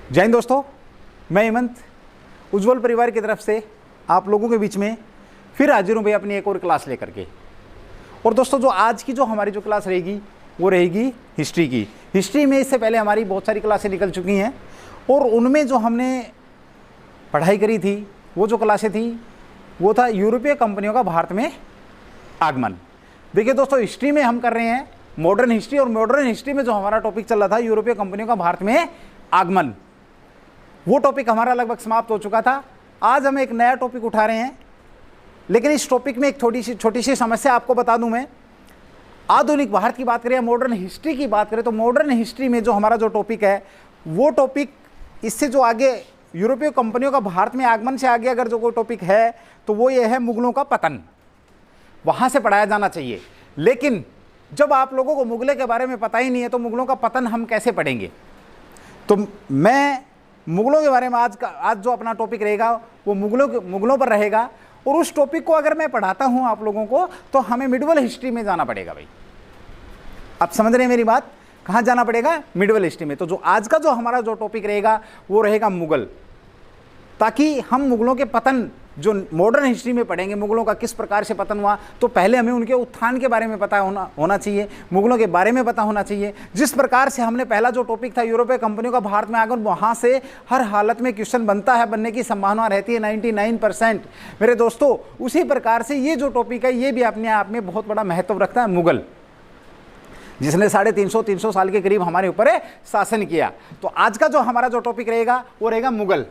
जय हिंद दोस्तों, मैं हेमंत उज्ज्वल परिवार की तरफ से आप लोगों के बीच में फिर हाजिर हूँ भाई अपनी एक और क्लास लेकर के। और दोस्तों जो आज की हमारी क्लास रहेगी वो रहेगी हिस्ट्री की। हिस्ट्री में इससे पहले हमारी बहुत सारी क्लासें निकल चुकी हैं और उनमें जो हमने पढ़ाई करी थी वो जो क्लासें थी वो था यूरोपीय कंपनियों का भारत में आगमन। देखिए दोस्तों, हिस्ट्री में हम कर रहे हैं मॉडर्न हिस्ट्री, और मॉडर्न हिस्ट्री में जो हमारा टॉपिक चल रहा था यूरोपीय कंपनियों का भारत में आगमन, वो टॉपिक हमारा लगभग समाप्त हो चुका था। आज हम एक नया टॉपिक उठा रहे हैं, लेकिन इस टॉपिक में एक छोटी सी समस्या आपको बता दूं। मैं आधुनिक भारत की बात करें या मॉडर्न हिस्ट्री की बात करें तो मॉडर्न हिस्ट्री में जो हमारा जो टॉपिक है वो टॉपिक इससे जो आगे यूरोपीय कंपनियों का भारत में आगमन से आगे अगर जो कोई टॉपिक है तो वो ये है मुगलों का पतन। वहां से पढ़ाया जाना चाहिए, लेकिन जब आप लोगों को मुगलों के बारे में पता ही नहीं है तो मुगलों का पतन हम कैसे पढ़ेंगे। तो मैं मुगलों के बारे में आज जो अपना टॉपिक रहेगा वो मुगलों पर रहेगा, और उस टॉपिक को अगर मैं पढ़ाता हूं आप लोगों को तो हमें मिडवल हिस्ट्री में जाना पड़ेगा भाई। आप समझ रहे हैं मेरी बात? कहां जाना पड़ेगा? मिडवल हिस्ट्री में। तो जो आज का जो हमारा जो टॉपिक रहेगा वो रहेगा मुगल, ताकि हम मुगलों के पतन जो मॉडर्न हिस्ट्री में पढ़ेंगे, मुगलों का किस प्रकार से पतन हुआ, तो पहले हमें उनके उत्थान के बारे में पता होना चाहिए, मुगलों के बारे में पता होना चाहिए। जिस प्रकार से हमने पहला जो टॉपिक था यूरोपीय कंपनियों का भारत में आगमन, वहाँ से हर हालत में क्वेश्चन बनता है, बनने की संभावना रहती है 99% मेरे दोस्तों। उसी प्रकार से ये जो टॉपिक है ये भी अपने आप में बहुत बड़ा महत्व रखता है। मुगल, जिसने 350 साल के करीब हमारे ऊपर शासन किया। तो आज का जो हमारा जो टॉपिक रहेगा वो रहेगा मुगल।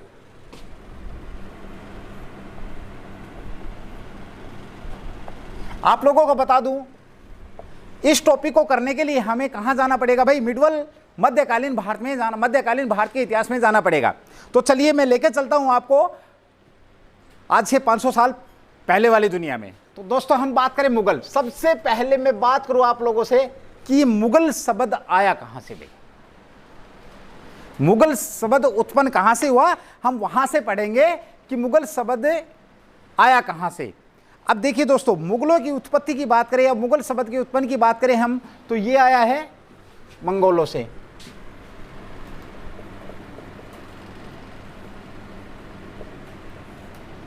आप लोगों को बता दूं, इस टॉपिक को करने के लिए हमें कहां जाना पड़ेगा भाई? मिडवल मध्यकालीन भारत में जाना, मध्यकालीन भारत के इतिहास में जाना पड़ेगा। तो चलिए मैं लेके चलता हूं आपको आज से 500 साल पहले वाली दुनिया में। तो दोस्तों हम बात करें मुगल। सबसे पहले मैं बात करूं आप लोगों से कि मुगल शब्द आया कहां से भाई? मुगल शब्द उत्पन्न कहां से हुआ, हम वहां से पढ़ेंगे कि मुगल शब्द आया कहां से। अब देखिए दोस्तों, मुगलों की उत्पत्ति की बात करें या मुगल शब्द की उत्पन्न की बात करें हम, तो ये आया है मंगोलों से।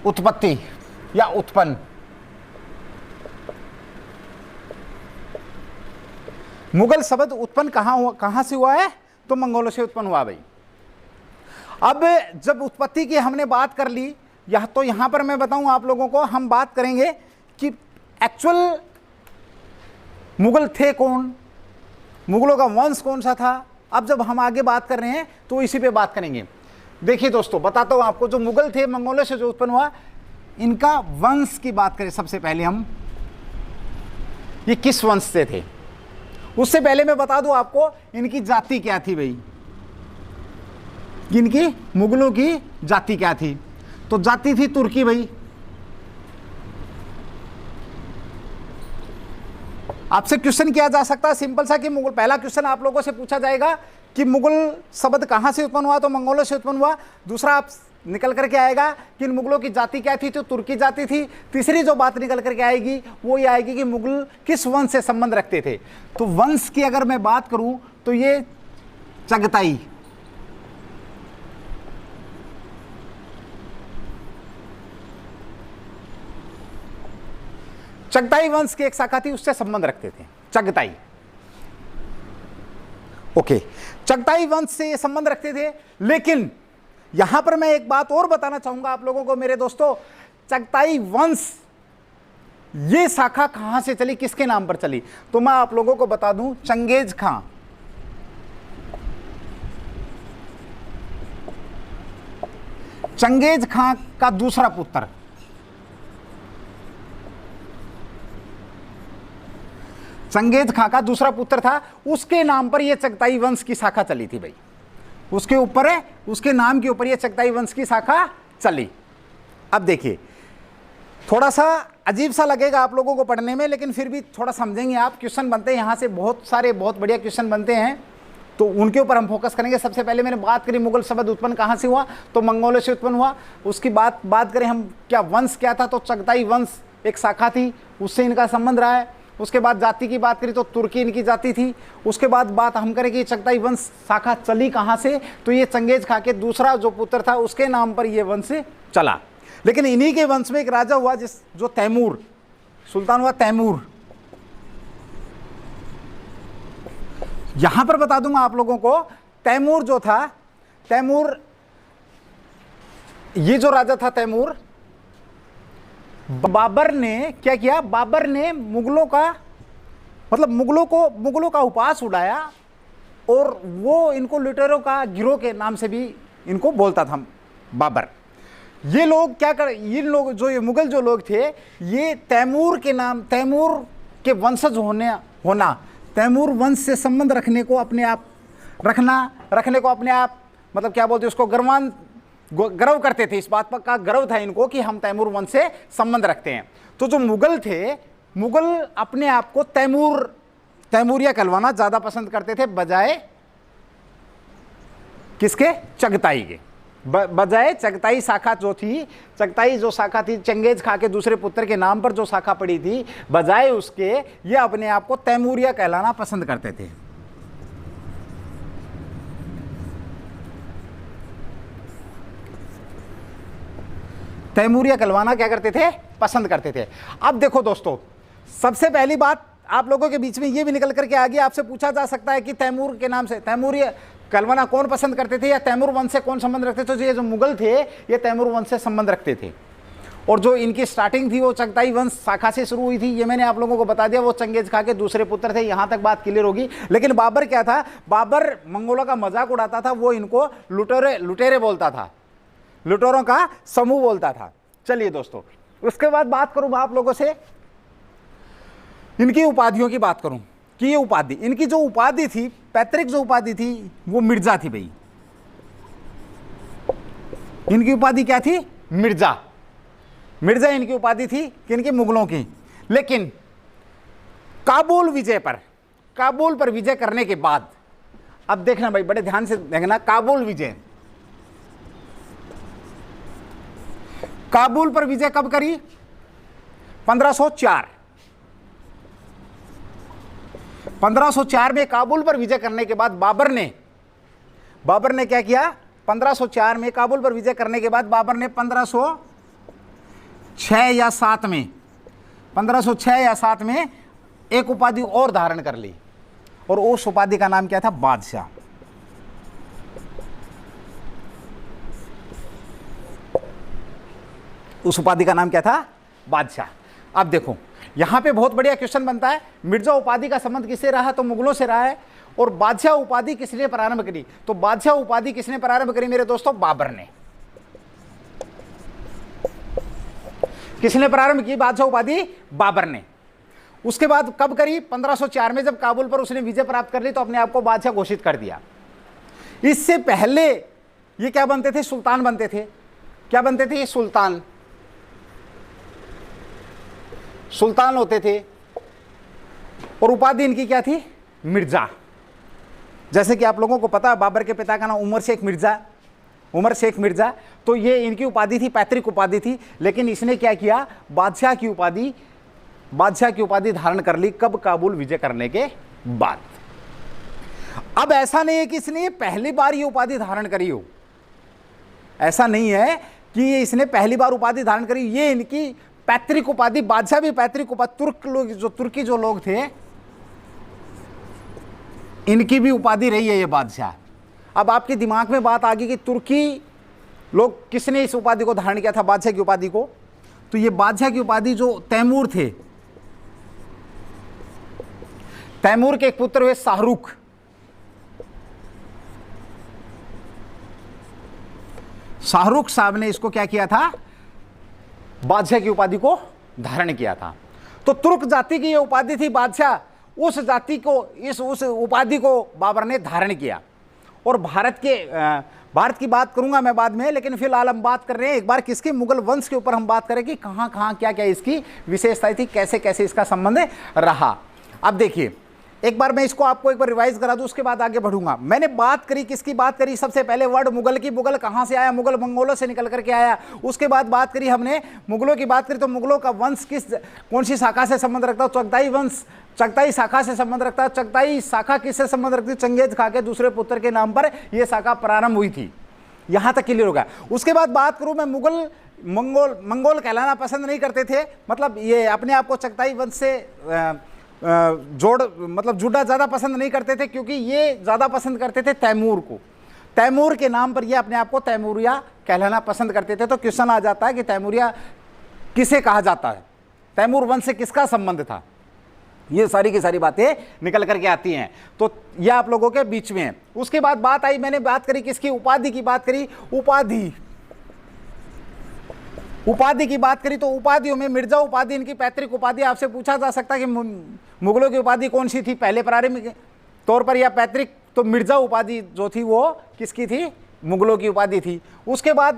उत्पत्ति या उत्पन्न मुगल शब्द उत्पन्न कहां से हुआ है? तो मंगोलों से उत्पन्न हुआ भाई। अब जब उत्पत्ति की हमने बात कर ली, तो यहां पर मैं बताऊं आप लोगों को, हम बात करेंगे कि एक्चुअल मुगल थे कौन, मुगलों का वंश कौन सा था। अब जब हम आगे बात कर रहे हैं तो इसी पे बात करेंगे। देखिए दोस्तों, बताता हूं आपको, जो मुगल थे मंगोलों से जो उत्पन्न हुआ, इनका वंश की बात करें सबसे पहले हम, ये किस वंश से थे। उससे पहले मैं बता दूं आपको इनकी जाति क्या थी भाई, इनकी मुगलों की जाति क्या थी। तो जाति थी तुर्की भाई। आपसे क्वेश्चन किया जा सकता है सिंपल सा कि मुगल, पहला क्वेश्चन आप लोगों से पूछा जाएगा कि मुगल शब्द कहां से उत्पन्न हुआ, तो मंगोलों से उत्पन्न हुआ। दूसरा आप निकल करके आएगा कि इन मुगलों की जाति क्या थी, तो तुर्की जाति थी। तीसरी जो बात निकल करके आएगी वो ये आएगी कि मुगल किस वंश से संबंध रखते थे। तो वंश की अगर मैं बात करूं तो ये चगताई, चगताई वंश की एक शाखा थी, उससे संबंध रखते थे चगताई। ओके, चगताई वंश से ये संबंध रखते थे। लेकिन यहां पर मैं एक बात और बताना चाहूंगा आप लोगों को मेरे दोस्तों, चगताई वंश ये शाखा कहां से चली, किसके नाम पर चली? तो मैं आप लोगों को बता दूं, चंगेज खां। चंगेज खां का दूसरा पुत्र, चंगेज खां का दूसरा पुत्र था, उसके नाम पर यह चगताई वंश की शाखा चली थी भाई। उसके ऊपर है, उसके नाम के ऊपर यह चगताई वंश की शाखा चली। अब देखिए, थोड़ा सा अजीब सा लगेगा आप लोगों को पढ़ने में, लेकिन फिर भी थोड़ा समझेंगे आप। क्वेश्चन बनते हैं यहाँ से बहुत सारे, बहुत बढ़िया क्वेश्चन बनते हैं, तो उनके ऊपर हम फोकस करेंगे। सबसे पहले मैंने बात करी मुगल शब्द उत्पन्न कहाँ से हुआ, तो मंगोलों से उत्पन्न हुआ। उसकी बात करें हम, क्या वंश क्या था, तो चगताई वंश एक शाखा थी, उससे इनका संबंध रहा है। उसके बाद जाति की बात करें तो तुर्की इनकी जाति थी। उसके बाद बात हम करें कि चगताई वंश शाखा चली कहाँ से, तो ये चंगेज खां के दूसरा जो पुत्र था उसके नाम पर ये वंश चला। लेकिन इन्हीं के वंश में एक राजा हुआ जो तैमूर, सुल्तान हुआ तैमूर। यहां पर बता दूंगा आप लोगों को, तैमूर जो था, तैमूर ये जो राजा था तैमूर, बाबर ने क्या किया, बाबर ने मुगलों का मतलब मुगलों का उपहास उड़ाया और वो इनको लुटेरों का गिरोह के नाम से भी इनको बोलता था बाबर। ये लोग क्या कर, इन लोग जो ये मुगल जो लोग थे, ये तैमूर के नाम, तैमूर के वंशज होना, तैमूर वंश से संबंध रखने को अपने आप मतलब क्या बोलते उसको, गर्व करते थे। इस बात पर का गर्व था इनको कि हम तैमूर वंश से संबंध रखते हैं। तो जो मुगल थे, मुगल अपने आप को तैमूरिया कहलवाना ज्यादा पसंद करते थे बजाय किसके, चगताई के, बजाय चगताई शाखा जो थी, चगताई जो शाखा थी चंगेज खां के दूसरे पुत्र के नाम पर जो शाखा पड़ी थी, बजाय उसके ये अपने आप को तैमूरिया कहलाना पसंद करते थे। तैमूरिया कहलवाना क्या करते थे, पसंद करते थे। अब देखो दोस्तों, सबसे पहली बात आप लोगों के बीच में ये भी निकल करके आ गया, आपसे पूछा जा सकता है कि तैमूर के नाम से तैमूरिया कहलवाना कौन पसंद करते थे या तैमूर वंश से कौन संबंध रखते थे। तो ये जो मुगल थे ये तैमूर वंश से संबंध रखते थे और जो इनकी स्टार्टिंग थी वो चगताई वंश शाखा से शुरू हुई थी। ये मैंने आप लोगों को बता दिया, वो चंगेज खां के दूसरे पुत्र थे। यहां तक बात क्लियर होगी। लेकिन बाबर क्या था, बाबर मंगोलों का मजाक उड़ाता था, वो इनको लुटेरे बोलता था, लुटेरों का समूह बोलता था। चलिए दोस्तों, उसके बाद बात करूं आप लोगों से, इनकी उपाधियों की बात करूं कि ये उपाधि, इनकी जो उपाधि थी, पैतृक जो उपाधि थी वो मिर्जा थी भाई। इनकी उपाधि क्या थी, मिर्जा। मिर्जा इनकी उपाधि थी किनकी, मुगलों की। लेकिन काबुल पर विजय करने के बाद, अब देखना भाई बड़े ध्यान से देखना, काबुल पर विजय कब करी, 1504 में काबुल पर विजय करने के बाद बाबर ने क्या किया, 1504 में काबुल पर विजय करने के बाद बाबर ने 1506 या 7 में एक उपाधि और धारण कर ली और उस उपाधि का नाम क्या था, बादशाह। उस उपाधि का नाम क्या था, बादशाह। अब देखो यहां पे बहुत बढ़िया क्वेश्चन बनता है, मिर्जा उपाधि का संबंध किससे रहा, तो मुगलों से रहा है। और बादशाह उपाधि किसने प्रारंभ करी, तो बादशाह उपाधि किसने प्रारंभ करी मेरे दोस्तों, बाबर ने। किसने प्रारंभ की बादशाह उपाधि, बाबर ने। उसके बाद कब करी, 1504 में जब काबुल पर उसने विजय प्राप्त कर ली तो अपने आप को बादशाह घोषित कर दिया। इससे पहले ये क्या बनते थे, सुल्तान बनते थे। क्या बनते थे, ये सुल्तान होते थे और उपाधि इनकी क्या थी, मिर्जा। जैसे कि आप लोगों को पता है बाबर के पिता का नाम उमर शेख मिर्जा, तो ये इनकी उपाधि थी, पैतृक उपाधि थी। लेकिन इसने क्या किया, बादशाह की उपाधि धारण कर ली, कब, काबुल विजय करने के बाद। अब ऐसा नहीं है कि इसने पहली बार ये उपाधि धारण करी हो, ऐसा नहीं है कि ये इसने पहली बार उपाधि धारण करी। ये इनकी पैतृक उपाधि, बादशाह भी पैतृक उपाधि, तुर्की जो लोग थे इनकी भी उपाधि रही है ये बादशाह। अब आपके दिमाग में बात आ गई कि तुर्की लोग किसने इस उपाधि को धारण किया था, बादशाह की उपाधि को। तो ये बादशाह की उपाधि जो तैमूर थे, तैमूर के एक पुत्र हुए शाहरुख। शाहरुख साहब ने इसको क्या किया था, बादशाह की उपाधि को धारण किया था। तो तुर्क जाति की यह उपाधि थी बादशाह, उस जाति को, उस उपाधि को बाबर ने धारण किया। और भारत की बात करूंगा मैं बाद में, लेकिन फिलहाल हम बात कर रहे हैं एक बार किसके, मुगल वंश के ऊपर हम बात करें कि कहां कहां क्या क्या इसकी विशेषताएं थी, कैसे कैसे इसका संबंध रहा। अब देखिए एक बार मैं इसको आपको एक बार रिवाइज करा दूं, उसके बाद आगे बढ़ूंगा। मैंने बात करी, किसकी बात करी सबसे पहले? वर्ड मुगल की। मुगल कहां से आया? मुगल मंगोलों से निकल करके आया। उसके बाद बात करी हमने मुगलों की, बात करी तो मुगलों का वंश कौन सी शाखा से संबंध रखता है? चगताई वंश, चगताई शाखा से संबंध रखता है। चगताई शाखा किससे संबंध रखती है? चंगेज खां के दूसरे पुत्र के नाम पर यह शाखा प्रारंभ हुई थी। यहां तक क्लियर होगा। उसके बाद बात करूं मैं, मुगल मंगोल कहलाना पसंद नहीं करते थे, मतलब ये अपने आप को चगताई वंश से जुड़ना ज़्यादा पसंद नहीं करते थे, क्योंकि ये ज़्यादा पसंद करते थे तैमूर को। तैमूर के नाम पर ये अपने आप को तैमूरिया कहलाना पसंद करते थे। तो क्वेश्चन आ जाता है कि तैमूरिया किसे कहा जाता है, तैमूर वंश से किसका संबंध था? ये सारी की सारी बातें निकल करके आती हैं। तो यह आप लोगों के बीच में है। उसके बाद बात आई, मैंने बात करी किसकी? उपाधि की बात करी। उपाधि की बात करी तो उपाधियों में मिर्जा उपाधि इनकी पैतृक उपाधि। आपसे पूछा जा सकता है कि मुगलों की उपाधि कौन सी थी पहले प्रारंभिक तौर पर या पैतृक? तो मिर्जा उपाधि जो थी वो किसकी थी? मुगलों की उपाधि थी। उसके बाद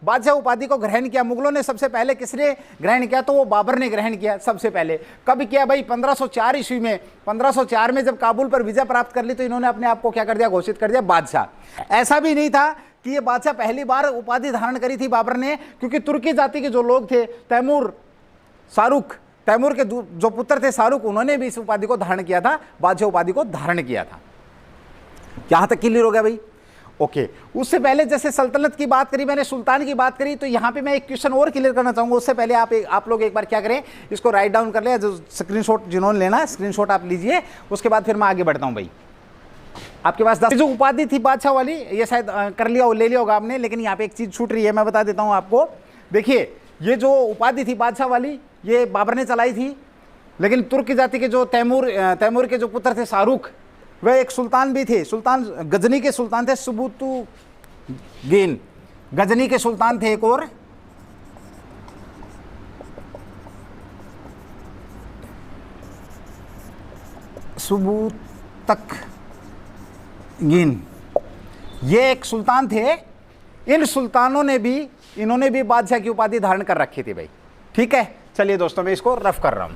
बादशाह उपाधि को ग्रहण किया मुगलों ने। सबसे पहले किसने ग्रहण किया? तो वो बाबर ने ग्रहण किया सबसे पहले। कब किया भाई? 1504 ईस्वी में। 1504 में जब काबुल पर विजय प्राप्त कर ली तो इन्होंने अपने आप को क्या कर दिया? घोषित कर दिया बादशाह। ऐसा भी नहीं था कि ये बादशाह पहली बार उपाधि धारण करी थी बाबर ने, क्योंकि तुर्की जाति के जो लोग थे, तैमूर के जो पुत्र थे शाहरुख, उन्होंने भी इस उपाधि को धारण किया था, बादशाह उपाधि को धारण किया था। यहां तक क्लियर हो गया भाई? ओके। उससे पहले जैसे सल्तनत की बात करी मैंने, सुल्तान की बात करी, तो यहां पे मैं एक क्वेश्चन और क्लियर करना चाहूंगा। उससे पहले आप लोग एक बार क्या करें, इसको राइट डाउन कर ले, जो स्क्रीनशॉट जिन्होंने लेना स्क्रीनशॉट आप लीजिए। उसके बाद फिर मैं आगे बढ़ता हूं भाई। आपके पास 10 जो उपाधि थी बादशाह वाली, ये शायद कर लिया ले लिया होगा आपने, लेकिन यहाँ पे एक चीज छूट रही है, मैं बता देता हूँ आपको। देखिए, ये जो उपाधि थी बादशाह वाली, ये बाबर ने चलाई थी, लेकिन तुर्क जाति के जो तैमूर के जो पुत्र थे शाहरुख, वह एक सुल्तान भी थे। सुल्तान गजनी के सुल्तान थे, सुबुतुगीन गजनी के सुल्तान थे एक और। सुबुतुगीन, ये एक सुल्तान थे। इन सुल्तानों ने भी, इन्होंने भी बादशाह की उपाधि धारण कर रखी थी भाई। ठीक है, चलिए दोस्तों मैं इसको रफ कर रहा हूं।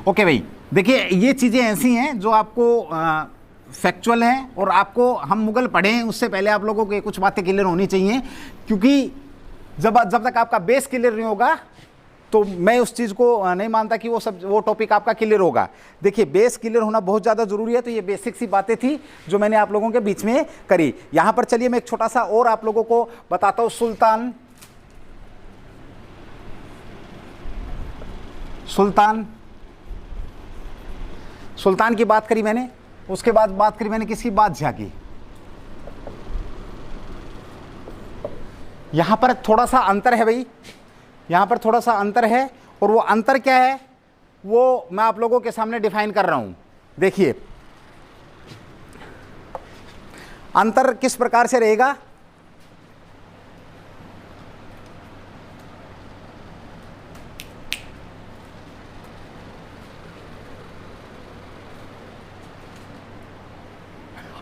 ओके भाई, देखिए ये चीजें ऐसी हैं जो आपको फैक्चुअल हैं, और आपको हम मुगल पढ़ें उससे पहले आप लोगों को कुछ बातें क्लियर होनी चाहिए, क्योंकि जब तक आपका बेस क्लियर नहीं होगा तो मैं उस चीज़ को नहीं मानता कि वो टॉपिक आपका क्लियर होगा। देखिए, बेस क्लियर होना बहुत ज़्यादा ज़रूरी है। तो ये बेसिक सी बातें थी जो मैंने आप लोगों के बीच में करी। यहाँ पर चलिए मैं एक छोटा सा और आप लोगों को बताता हूँ। सुल्तान की बात करी मैंने। उसके बाद बात करी मैंने किसकी? बादशाह की। यहां पर थोड़ा सा अंतर है भाई, यहां पर थोड़ा सा अंतर है, और वो अंतर क्या है वो मैं आप लोगों के सामने डिफाइन कर रहा हूं। देखिए अंतर किस प्रकार से रहेगा।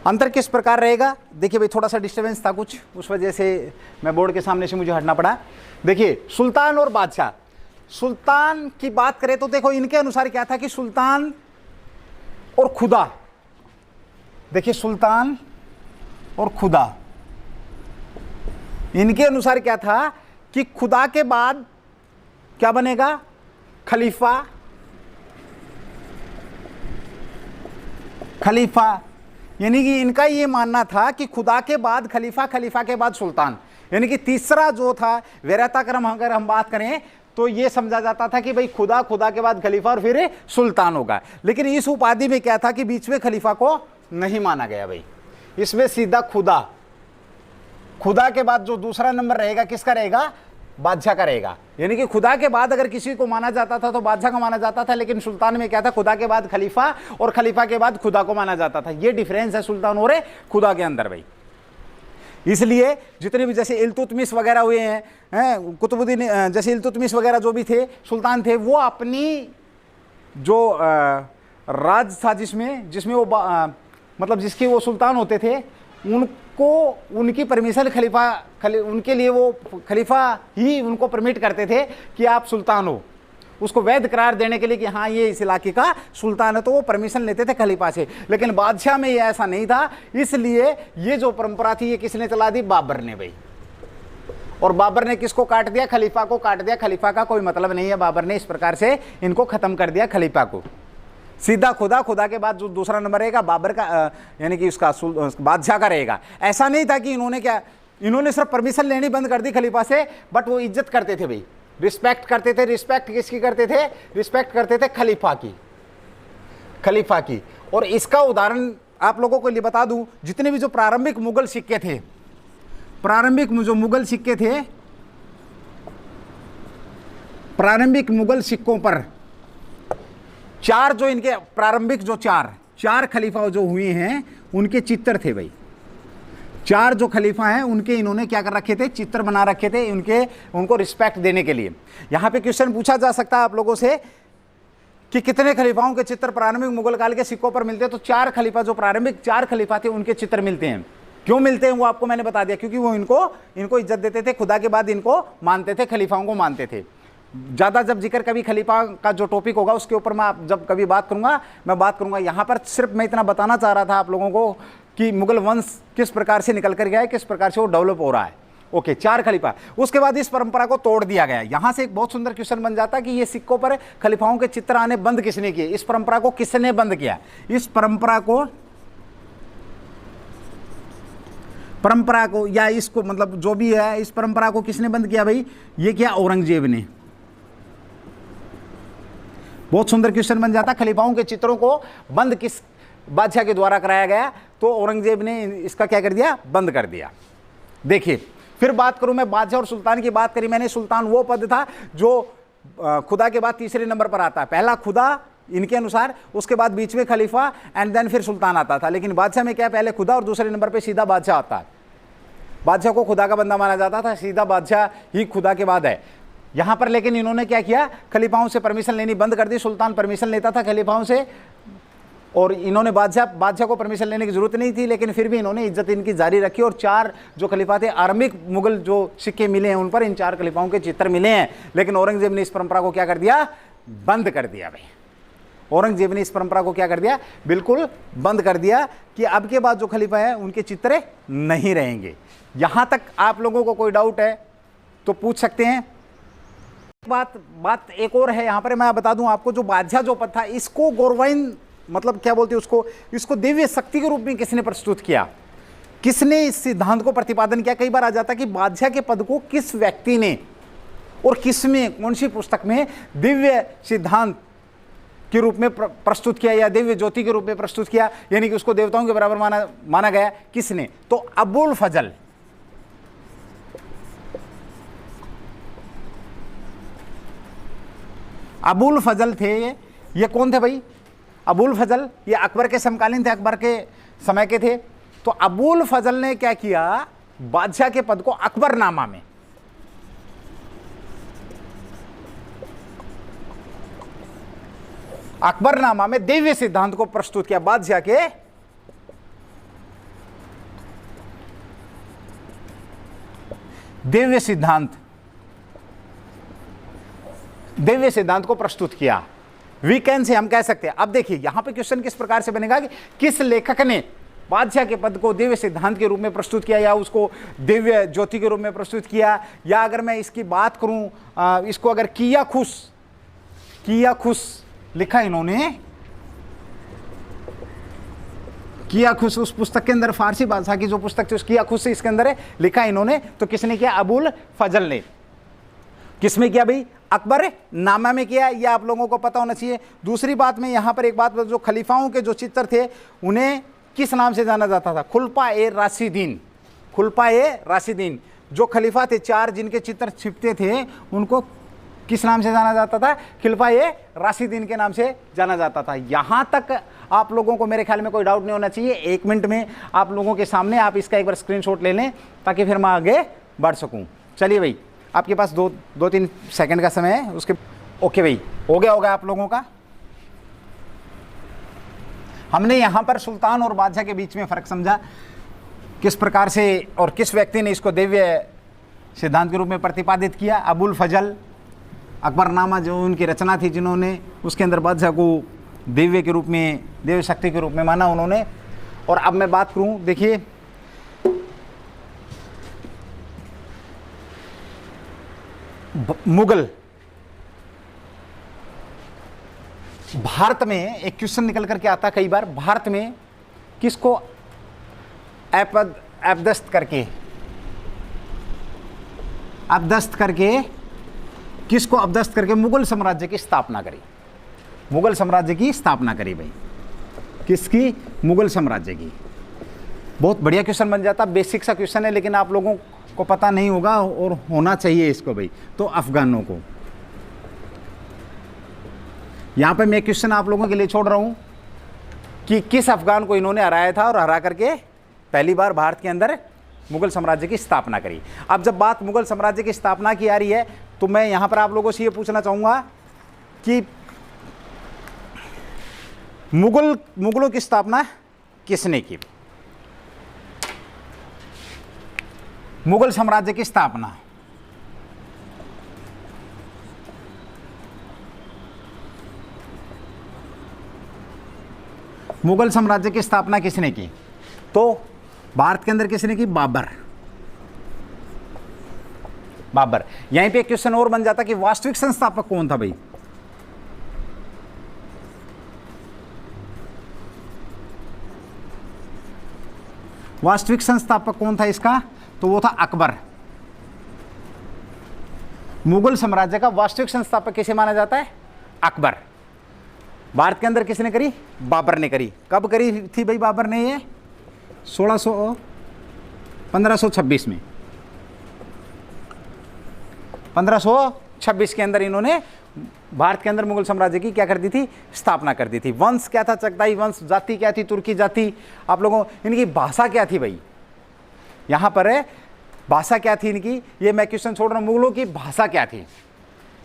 अंतर किस प्रकार रहेगा? देखिए भाई, थोड़ा सा डिस्टर्बेंस था कुछ, उस वजह से मैं बोर्ड के सामने से मुझे हटना पड़ा। देखिए, सुल्तान और बादशाह। सुल्तान की बात करें तो देखो इनके अनुसार क्या था कि सुल्तान और खुदा। देखिए, सुल्तान और खुदा, इनके अनुसार क्या था कि खुदा के बाद क्या बनेगा? खलीफा। यानी कि इनका ये मानना था कि खुदा के बाद खलीफा, खलीफा के बाद सुल्तान, यानी कि तीसरा जो था वैरता क्रम अगर हम बात करें तो ये समझा जाता था कि भाई खुदा के बाद खलीफा और फिर सुल्तान होगा। लेकिन इस उपाधि में क्या था कि बीच में खलीफा को नहीं माना गया भाई, इसमें सीधा खुदा के बाद जो दूसरा नंबर रहेगा किसका रहेगा? बादशाह का रहेगा। यानी कि खुदा के बाद अगर किसी को माना जाता था तो बादशाह को माना जाता था, लेकिन सुल्तान में क्या था? खुदा के बाद खलीफा और खलीफा के बाद खुदा को माना जाता था। ये डिफरेंस है सुल्तान और खुदा के अंदर भाई। इसलिए जितने भी जैसे इल्तुतमिश वगैरह हुए हैं, कुतुबुद्दीन जैसे इल्तुतमिश वगैरह जो भी थे सुल्तान थे, वो अपनी जो राज था जिसमें वो मतलब जिसके वो सुल्तान होते थे, जिसको उनकी परमिशन उनके लिए वो खलीफा ही उनको परमिट करते थे कि आप सुल्तान हो, उसको वैध करार देने के लिए कि हाँ ये इस इलाके का सुल्तान है, तो वो परमिशन लेते थे खलीफा से। लेकिन बादशाह में ये ऐसा नहीं था, इसलिए ये जो परंपरा थी ये किसने चला दी? बाबर ने भाई। और बाबर ने किसको काट दिया? खलीफा को काट दिया। खलीफा का कोई मतलब नहीं है, बाबर ने इस प्रकार से इनको खत्म कर दिया खलीफा को। सीधा खुदा के बाद जो दूसरा नंबर रहेगा बाबर का, यानी कि उसका बादशाह का रहेगा। ऐसा नहीं था कि इन्होंने सिर्फ परमिशन लेनी बंद कर दी खलीफा से, बट वो इज्जत करते थे भाई, रिस्पेक्ट करते थे। रिस्पेक्ट किसकी करते थे? रिस्पेक्ट करते थे खलीफा की। और इसका उदाहरण आप लोगों के लिए बता दूं, जितने भी जो प्रारंभिक मुगल सिक्के थे, प्रारंभिक मुगल सिक्कों पर चार जो इनके प्रारंभिक जो चार खलीफा जो हुए हैं उनके चित्र थे भाई। चार जो खलीफा हैं उनके इन्होंने क्या कर रखे थे? चित्र बना रखे थे उनको रिस्पेक्ट देने के लिए। यहां पे क्वेश्चन पूछा जा सकता है आप लोगों से कि कितने खलीफाओं के चित्र प्रारंभिक मुगल काल के सिक्कों पर मिलते हैं? तो चार खलीफा, जो प्रारंभिक चार खलीफा थे उनके चित्र मिलते हैं। क्यों मिलते हैं वो आपको मैंने बता दिया, क्योंकि वो इनको इज्जत देते थे, खुदा के बाद इनको मानते थे, खलीफाओं को मानते थे। ज़्यादा जब जिक्र कभी खलीफा का जो टॉपिक होगा उसके ऊपर मैं जब कभी बात करूंगा। यहाँ पर सिर्फ मैं इतना बताना चाह रहा था आप लोगों को कि मुगल वंश किस प्रकार से निकल कर गया है, किस प्रकार से वो डेवलप हो रहा है। ओके, चार खलीफा। उसके बाद इस परंपरा को तोड़ दिया गया। यहाँ से एक बहुत सुंदर क्वेश्चन बन जाता है कि ये सिक्कों पर खलीफाओं के चित्र आने बंद किसने किए? इस परंपरा को किसने बंद किया? इस परंपरा को या इसको मतलब जो भी है, इस परंपरा को किसने बंद किया भाई? ये क्या? औरंगजेब ने। बहुत सुंदर क्वेश्चन बन जाता, खलीफाओं के चित्रों को बंद किस बादशाह के द्वारा कराया गया? तो औरंगजेब ने इसका क्या कर दिया? बंद कर दिया। देखिए, फिर बात करूं मैं बादशाह और सुल्तान की बात करी मैंने। सुल्तान वो पद था जो खुदा के बाद तीसरे नंबर पर आता है। पहला खुदा इनके अनुसार, उसके बाद बीच में खलीफा एंड देन फिर सुल्तान आता था। लेकिन बादशाह में क्या? पहले खुदा और दूसरे नंबर पे सीधा बादशाह आता है। बादशाह को खुदा का बंदा माना जाता था, सीधा बादशाह ही खुदा के बाद है यहां पर। लेकिन इन्होंने क्या किया? खलीफाओं से परमिशन लेनी बंद कर दी। सुल्तान परमिशन लेता था खलीफाओं से, और इन्होंने बादशाह को परमिशन लेने की जरूरत नहीं थी, लेकिन फिर भी इन्होंने इज्जत इनकी जारी रखी। और चार जो खलीफा थे, आरंभिक मुगल जो सिक्के मिले हैं उन पर इन चार खलीफाओं के चित्र मिले हैं। लेकिन औरंगजेब ने इस परंपरा को क्या कर दिया? बंद कर दिया भाई। औरंगजेब ने इस परंपरा को क्या कर दिया? बिल्कुल बंद कर दिया कि अब के बाद जो खलीफा है उनके चित्र नहीं रहेंगे। यहां तक आप लोगों को कोई डाउट है तो पूछ सकते हैं। बात एक और है यहां पर, मैं बता दूं आपको, जो बादशाह जो पद था इसको गौरवाइन मतलब क्या बोलते हैं उसको, इसको दिव्य शक्ति के रूप में किसने प्रस्तुत किया? किसने इस सिद्धांत को प्रतिपादन किया? कई बार आ जाता कि बादशाह के पद को किस व्यक्ति ने और किसमें, कौन सी पुस्तक में दिव्य सिद्धांत के रूप में प्रस्तुत किया या दिव्य ज्योति के रूप में प्रस्तुत किया, यानी कि उसको देवताओं के बराबर माना गया? किसने? तो अबुल फजल। अबुल फजल थे। ये कौन थे भाई? अबुल फजल ये अकबर के समकालीन थे, अकबर के समय के थे। तो अबुल फजल ने क्या किया? बादशाह के पद को अकबरनामा में दिव्य सिद्धांत को प्रस्तुत किया। बादशाह के दिव्य सिद्धांत को प्रस्तुत किया। वीकेंड से हम कह सकते हैं। अब देखिए यहां पे क्वेश्चन किस प्रकार से बनेगा कि किस लेखक ने बादशाह के पद को दिव्य सिद्धांत के रूप में प्रस्तुत किया, या उसको दिव्य ज्योति के रूप में प्रस्तुत किया, या अगर मैं इसकी बात करूं इसको अगर किया खुश लिखा इन्होंने, किया खुश उस पुस्तक के अंदर, फारसी भाषा की जो पुस्तक थी उस किया खुश से इसके अंदर लिखा इन्होंने, तो किसने किया? अबुल फजल ने। किसमें किया भाई? अकबर नामा में किया। यह आप लोगों को पता होना चाहिए। दूसरी बात में यहां पर एक बात, जो खलीफाओं के जो चित्र थे उन्हें किस नाम से जाना जाता था? खुलफा-ए राशिदीन। जो खलीफा थे चार जिनके चित्र छिपते थे उनको किस नाम से जाना जाता था? खिलफा-ए राशिदीन के नाम से जाना जाता था। यहां तक आप लोगों को मेरे ख्याल में कोई डाउट नहीं होना चाहिए। 1 मिनट में आप लोगों के सामने आप इसका एक बार स्क्रीनशॉट ले लें ताकि फिर मैं आगे बढ़ सकूं। चलिए भाई, आपके पास 2-3 सेकंड का समय है उसके। ओके भाई, हो गया होगा आप लोगों का। हमने यहां पर सुल्तान और बादशाह के बीच में फर्क समझा। किस प्रकार से और किस व्यक्ति ने इसको दिव्य सिद्धांत के रूप में प्रतिपादित किया? अबुल फजल अकबरनामा जो उनकी रचना थी, जिन्होंने उसके अंदर बादशाह को दिव्य के रूप में, दिव्य शक्ति के रूप में माना उन्होंने। और अब मैं बात करूं, देखिए मुगल, भारत में एक क्वेश्चन निकल करके आता कई बार, भारत में किसको अपदस्थ करके किसको अपदस्थ करके मुगल साम्राज्य की स्थापना करी? मुगल साम्राज्य की स्थापना करी भाई, किसकी? मुगल साम्राज्य की। बहुत बढ़िया क्वेश्चन बन जाता, बेसिक सा क्वेश्चन है, लेकिन आप लोगों को पता नहीं होगा और होना चाहिए इसको भाई। तो अफगानों को, यहां पे मैं क्वेश्चन आप लोगों के लिए छोड़ रहा हूं कि किस अफगान को इन्होंने हराया था और हरा करके पहली बार भारत के अंदर मुगल साम्राज्य की स्थापना करी। अब जब बात मुगल साम्राज्य की स्थापना की आ रही है, तो मैं यहां पर आप लोगों से ये पूछना चाहूंगा कि मुगलों की स्थापना किसने की? मुगल साम्राज्य की स्थापना मुगल साम्राज्य की स्थापना किसने की? तो भारत के अंदर किसने की? बाबर। बाबर। यहीं पे एक क्वेश्चन और बन जाता कि वास्तविक संस्थापक कौन था भाई? वास्तविक संस्थापक कौन था इसका? तो वो था अकबर। मुगल साम्राज्य का वास्तविक संस्थापक किसे माना जाता है? अकबर। भारत के अंदर किसने करी? बाबर ने करी। कब करी थी भाई बाबर ने? ये 1526 में, 1526 के अंदर इन्होंने भारत के अंदर मुगल साम्राज्य की क्या कर दी थी? स्थापना कर दी थी। वंश क्या था? चगताई वंश। जाति क्या थी? तुर्की जाति। आप लोगों, इनकी भाषा क्या थी भाई? यहां पर है भाषा क्या थी इनकी, ये मैं क्वेश्चन छोड़ रहा हूं। मुगलों की भाषा क्या थी?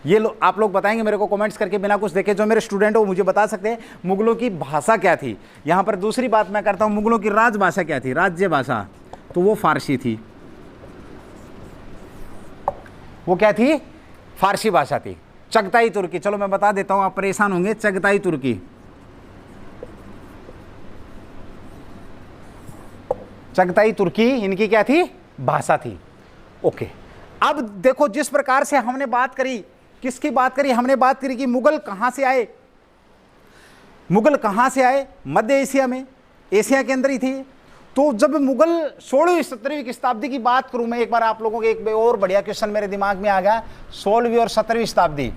ये आप लोग बताएंगे मेरे को कमेंट्स करके, बिना कुछ देखे। जो मेरे स्टूडेंट हो मुझे बता सकते हैं मुगलों की भाषा क्या थी। यहां पर दूसरी बात मैं करता हूं, मुगलों की राजभाषा क्या थी? राज्य भाषा, तो वो फारसी थी। वो क्या थी? फारसी भाषा थी। चगताई तुर्की, चलो मैं बता देता हूं, आप परेशान होंगे। चगताई तुर्की, चगताई तुर्की इनकी क्या थी? भाषा थी। ओके, अब देखो जिस प्रकार से हमने बात करी, किसकी बात करी? हमने बात करी कि मुगल कहां से आए। मुगल कहां से आए? मध्य एशिया में, एशिया के अंदर ही थे। तो जब मुगल 16वीं 17वीं की शताब्दी की बात करूं मैं, एक बार आप लोगों के एक और बढ़िया क्वेश्चन मेरे दिमाग में आ गया। 16वीं और 17वीं शताब्दी,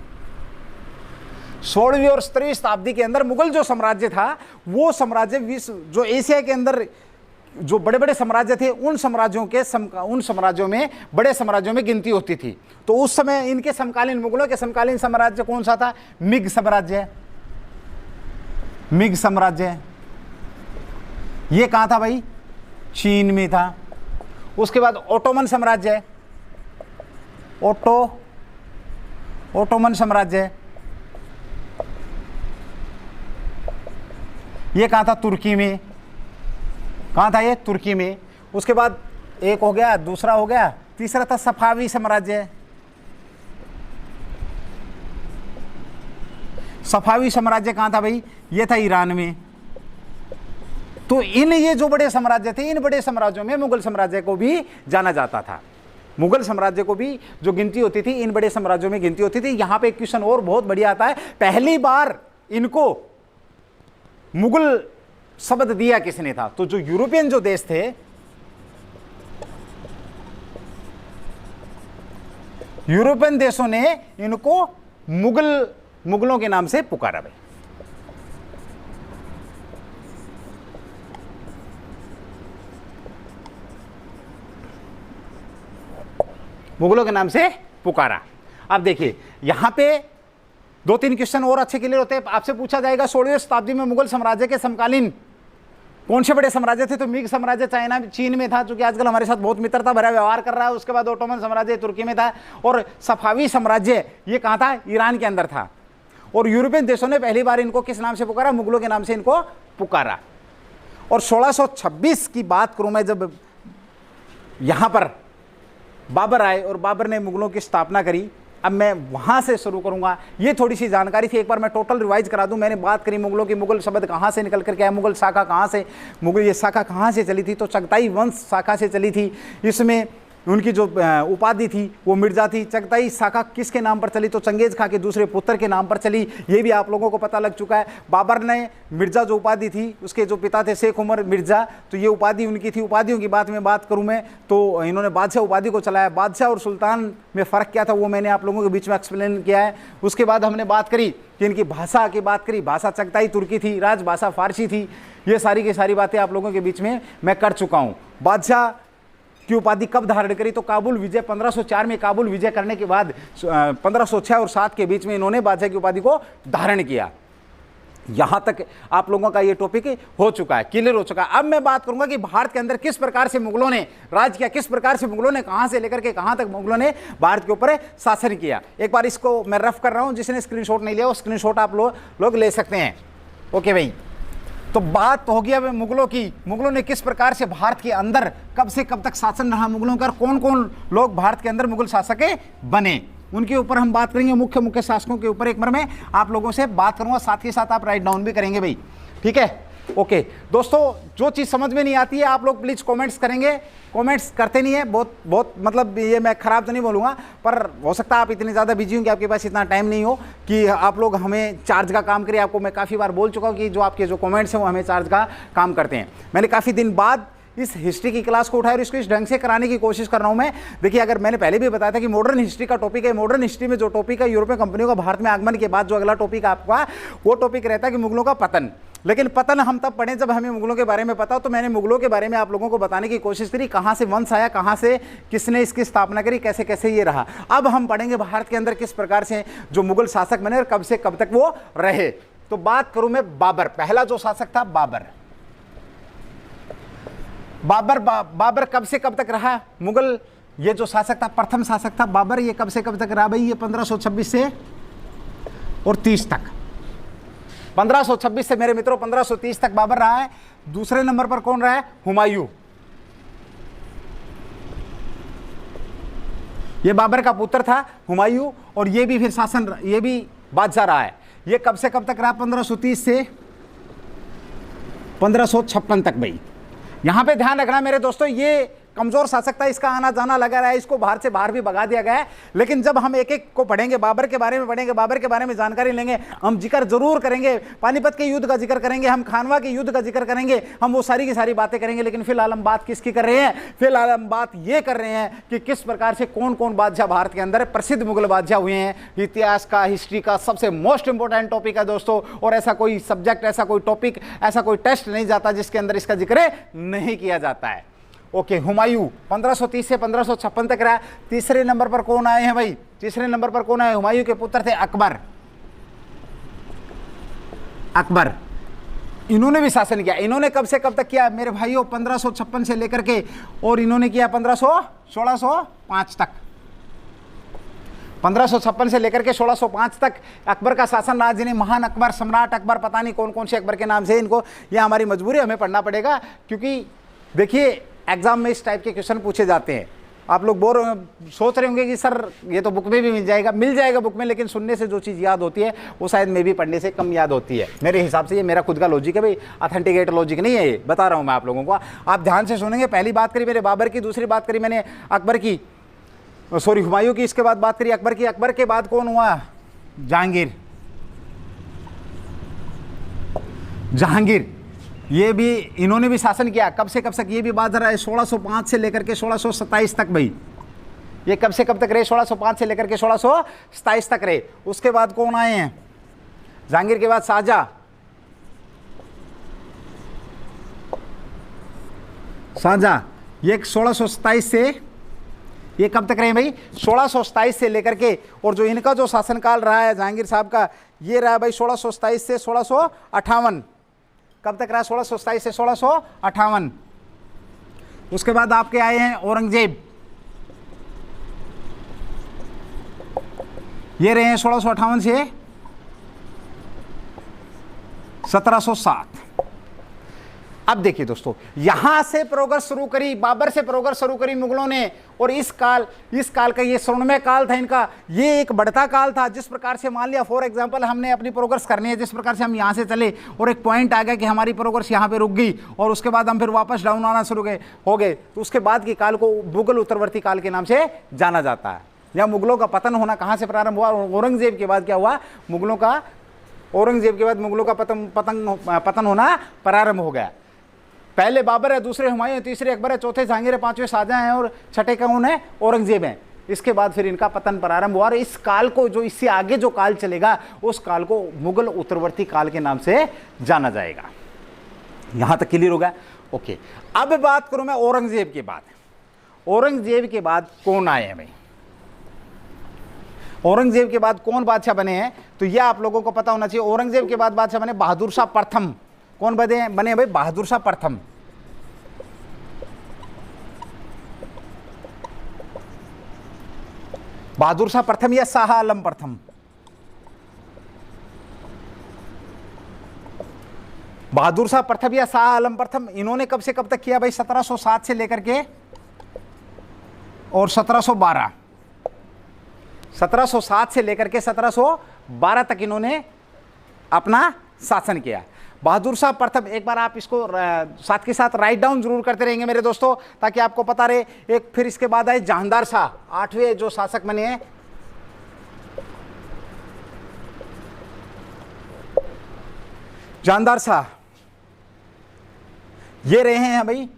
16वीं और 17वीं शताब्दी के अंदर मुगल जो साम्राज्य था, वो साम्राज्य विश्व जो एशिया के अंदर जो बड़े बड़े साम्राज्य थे, उन साम्राज्यों में, बड़े साम्राज्यों में गिनती होती थी। तो उस समय इनके समकालीन, मुगलों के समकालीन साम्राज्य कौन सा था? मिग साम्राज्य। मिग साम्राज्य ये कहां था भाई? चीन में था। उसके बाद ओटोमन साम्राज्य, ओटोमन साम्राज्य ये कहां था? तुर्की में। कहां था ये? तुर्की में। उसके बाद एक हो गया, दूसरा हो गया, तीसरा था सफावी साम्राज्य। सफावी साम्राज्य कहां था भाई? ये था ईरान में। तो ये जो बड़े साम्राज्य थे, इन बड़े साम्राज्यों में मुगल साम्राज्य को भी जाना जाता था। मुगल साम्राज्य को भी जो गिनती होती थी, इन बड़े साम्राज्यों में गिनती होती थी। यहां पे एक क्वेश्चन और बहुत बढ़िया आता है, पहली बार इनको मुगल शब्द दिया किसने था? तो जो यूरोपियन जो देश थे, यूरोपियन देशों ने इनको मुगलों के नाम से पुकारा भाई। मुगलों के नाम से पुकारा। अब देखिए यहां पे 2-3 क्वेश्चन और अच्छे क्लियर होते हैं। आपसे पूछा जाएगा 16वीं शताब्दी में मुगल साम्राज्य के समकालीन कौन से बड़े साम्राज्य थे? तो मिग साम्राज्य चाइना, चीन में था, जो कि आजकल हमारे साथ बहुत मित्रता भरा व्यवहार कर रहा है। उसके बाद ओटोमन साम्राज्य तुर्की में था, और सफावी साम्राज्य ये कहां था? ईरान के अंदर था। और यूरोपियन देशों ने पहली बार इनको किस नाम से पुकारा? मुगलों के नाम से इनको पुकारा। और 1626 की बात करूं मैं, जब यहाँ पर बाबर आए और बाबर ने मुगलों की स्थापना करी। अब मैं वहाँ से शुरू करूँगा। ये थोड़ी सी जानकारी थी, एक बार मैं टोटल रिवाइज करा दूँ। मैंने बात करी मुगलों की, मुगल शब्द कहाँ से निकल करके आया, मुगल शाखा कहाँ से, मुगल ये शाखा कहाँ से चली थी, तो चगताई वंश शाखा से चली थी। इसमें उनकी जो उपाधि थी वो मिर्जा थी। चगताई शाखा किसके नाम पर चली, तो चंगेज खां के दूसरे पुत्र के नाम पर चली। ये भी आप लोगों को पता लग चुका है। बाबर ने मिर्जा जो उपाधि थी, उसके जो पिता थे शेख उमर मिर्जा, तो ये उपाधि उनकी थी। उपाधियों की बात में बात करूं मैं तो इन्होंने बादशाह उपाधि को चलाया। बादशाह और सुल्तान में फ़र्क क्या था वो मैंने आप लोगों के बीच में एक्सप्लेन किया है। उसके बाद हमने बात करी कि इनकी भाषा की बात करी, भाषा चगताई तुर्की थी, राजभाषा फारसी थी। ये सारी की सारी बातें आप लोगों के बीच में मैं कर चुका हूँ। बादशाह की उपाधि कब धारण करी, तो काबुल विजय 1504 में काबुल विजय करने के बाद 1506 और 7 के बीच में इन्होंने बादशाह की उपाधि को धारण किया। यहां तक आप लोगों का ये टॉपिक हो चुका है, क्लियर हो चुका है। अब मैं बात करूंगा कि भारत के अंदर किस प्रकार से मुगलों ने राज किया, किस प्रकार से मुगलों ने कहां से लेकर के कहां तक मुगलों ने भारत के ऊपर शासन किया। एक बार इसको मैं रफ कर रहा हूं, जिसने स्क्रीनशॉट नहीं लिया वो स्क्रीनशॉट आप लोग ले सकते हैं। ओके भाई, तो बात तो हो गया मुगलों की। मुगलों ने किस प्रकार से भारत के अंदर कब से कब तक शासन रहा मुगलों का, कौन कौन लोग भारत के अंदर मुगल शासक बने, उनके ऊपर हम बात करेंगे। मुख्य मुख्य शासकों के ऊपर एक बार मैं आप लोगों से बात करूंगा, साथ ही साथ आप राइट डाउन भी करेंगे भाई, ठीक है। ओके दोस्तों, जो चीज़ समझ में नहीं आती है आप लोग प्लीज़ कमेंट्स करेंगे। कमेंट्स करते नहीं है, बहुत मतलब ये मैं ख़राब तो नहीं बोलूँगा, पर हो सकता है आप इतने ज़्यादा बिजी हों कि आपके पास इतना टाइम नहीं हो कि आप लोग हमें चार्ज का काम करिए। आपको मैं काफ़ी बार बोल चुका हूँ कि जो आपके जो कमेंट्स हैं वो हमें चार्ज का काम करते हैं। मैंने काफ़ी दिन बाद इस हिस्ट्री की क्लास को उठाया और इसको इस ढंग से कराने की कोशिश कर रहा हूं मैं। देखिए, अगर मैंने पहले भी बताया था कि मॉडर्न हिस्ट्री का टॉपिक है, मॉडर्न हिस्ट्री में जो टॉपिक है यूरोपीय कंपनियों का भारत में आगमन के बाद जो अगला टॉपिक आपका वो टॉपिक रहता है कि मुगलों का पतन। लेकिन पतन हम तब पढ़े जब हमें मुगलों के बारे में पता हो। तो मैंने मुगलों के बारे में आप लोगों को बताने की कोशिश करी, कहाँ से वंश आया, कहाँ से किसने इसकी स्थापना करी, कैसे कैसे ये रहा। अब हम पढ़ेंगे भारत के अंदर किस प्रकार से जो मुगल शासक बने और कब से कब तक वो रहे। तो बात करूं मैं बाबर, पहला जो शासक था बाबर। बाबर कब से कब तक रहा मुगल, ये जो शासक था, प्रथम शासक था बाबर। ये कब से कब तक रहा भाई, ये 1526 से और 30 तक। 1526 से मेरे मित्रों 1530 तक बाबर रहा है। दूसरे नंबर पर कौन रहा है, हुमायूं। ये बाबर का पुत्र था हुमायूं, और ये भी फिर शासन, ये भी बादशाह रहा है। ये कब से कब तक रहा, 1530 से 1556 तक भाई। यहां पे ध्यान रखना मेरे दोस्तों, ये कमजोर शासक था, इसका आना जाना लगा रहा है, इसको बाहर से बाहर भी भगा दिया गया है। लेकिन जब हम एक एक को पढ़ेंगे, बाबर के बारे में पढ़ेंगे, बाबर के बारे में जानकारी लेंगे, हम जिक्र जरूर करेंगे, पानीपत के युद्ध का जिक्र करेंगे, हम खानवा के युद्ध का जिक्र करेंगे, हम वो सारी की सारी बातें करेंगे। लेकिन फिलहाल हम बात किसकी कर रहे हैं, फिलहाल हम बात ये कर रहे हैं कि किस प्रकार से कौन कौन बादशाह भारत के अंदर प्रसिद्ध मुगल बादशाह हुए हैं। इतिहास का, हिस्ट्री का सबसे मोस्ट इंपॉर्टेंट टॉपिक है दोस्तों, और ऐसा कोई सब्जेक्ट, ऐसा कोई टॉपिक, ऐसा कोई टेस्ट नहीं जाता जिसके अंदर इसका जिक्र नहीं किया जाता है। ओके, हुमायूं 1530 से 1556 तक रहा। तीसरे नंबर पर कौन आए हैं भाई, तीसरे नंबर पर कौन आए, हुमायूं के पुत्र थे अकबर। अकबर, इन्होंने भी शासन किया। इन्होंने कब से कब तक किया मेरे भाइयों, 1556 से लेकर के, और इन्होंने किया 1605 तक। 1556 से लेकर के 1605 तक अकबर का शासन रहा, जिन्हें महान अकबर, सम्राट अकबर, पता नहीं कौन कौन से अकबर के नाम से इनको, यह हमारी मजबूरी, हमें पढ़ना पड़ेगा। क्योंकि देखिए एग्जाम में इस टाइप के क्वेश्चन पूछे जाते हैं। आप लोग सोच रहे होंगे कि सर ये तो बुक में भी मिल जाएगा बुक में, लेकिन सुनने से जो चीज़ याद होती है वो शायद मे भी पढ़ने से कम याद होती है। मेरे हिसाब से ये मेरा खुद का लॉजिक है भाई, ऑथेंटिकेट लॉजिक नहीं है, ये बता रहा हूँ मैं आप लोगों को। आप ध्यान से सुनेंगे। पहली बात करी मैंने बाबर की, दूसरी बात करी मैंने अकबर की, सॉरी हुमायूं की, इसके बाद बात करी अकबर की। अकबर के बाद कौन हुआ, जहांगीर। जहांगीर, ये भी, इन्होंने भी शासन किया। कब से कब तक, ये भी बात रहा है 1605 से लेकर के 1627 तक भाई। ये कब से कब तक रहे, 1605 से लेकर के 1627 तक रहे। उसके बाद कौन आए हैं, जहांगीर के बाद शाहजहां। शाहजहां ये 1627 से, ये कब तक रहे भाई, 1627 से लेकर के, और जो इनका जो शासनकाल रहा है जहांगीर साहब का, ये रहा भाई 1627 से 1658। कब तक रहा, 1627 से 1658। उसके बाद आपके आए हैं औरंगजेब, ये रहे हैं 1658 से 1707। अब देखिए दोस्तों, यहां से प्रोग्रेस शुरू करी, बाबर से प्रोग्रेस शुरू करी मुगलों ने, और इस काल का ये स्वर्णमय काल था इनका, ये एक बढ़ता काल था। जिस प्रकार से मान लिया फॉर एग्जांपल हमने अपनी प्रोग्रेस करनी है, जिस प्रकार से हम यहां से चले और एक पॉइंट आ गया कि हमारी प्रोग्रेस यहां पे रुक गई और उसके बाद हम फिर वापस डाउन आना शुरू हो गए, तो उसके बाद के काल को मुगल उत्तरवर्ती काल के नाम से जाना जाता है। या मुगलों का पतन होना कहां से प्रारंभ हुआ? औरंगजेब के बाद क्या हुआ? औरंगजेब के बाद मुगलों का पतन होना प्रारंभ हो गया। पहले बाबर है, दूसरे हुमायूं, तीसरे अकबर है, चौथे जहांगीर है, पांचवें शाहजहां हैं और छठे कौन है? औरंगजेब हैं। इसके बाद फिर इनका पतन प्रारंभ हुआ और इस काल को, जो इससे आगे जो काल चलेगा, उस काल को मुगल उत्तरवर्ती काल के नाम से जाना जाएगा। यहां तक क्लियर होगा? ओके, अब बात करूं मैं औरंगजेब के बाद। औरंगजेब के बाद कौन आए हैं भाई? औरंगजेब के बाद कौन बादशाह बने हैं? तो यह आप लोगों को पता होना चाहिए। औरंगजेब के बाद बादशाह बने बहादुर शाह प्रथम। कौन बने भाई? बहादुर शाह प्रथम। बहादुर शाह प्रथम या शाह आलम प्रथम? बहादुर शाह प्रथम या शाह आलम प्रथम, इन्होंने कब से कब तक किया भाई? 1707 से लेकर के और 1712। 1707 से लेकर के 1712 तक इन्होंने अपना शासन किया। बहादुर शाह प्रथम, एक बार आप इसको साथ के साथ राइट डाउन जरूर करते रहेंगे मेरे दोस्तों, ताकि आपको पता रहे। एक फिर इसके बाद आए जहांदार शाह, 8वें जो शासक बने हैं। जहांदार शाह ये रहे हैं भाई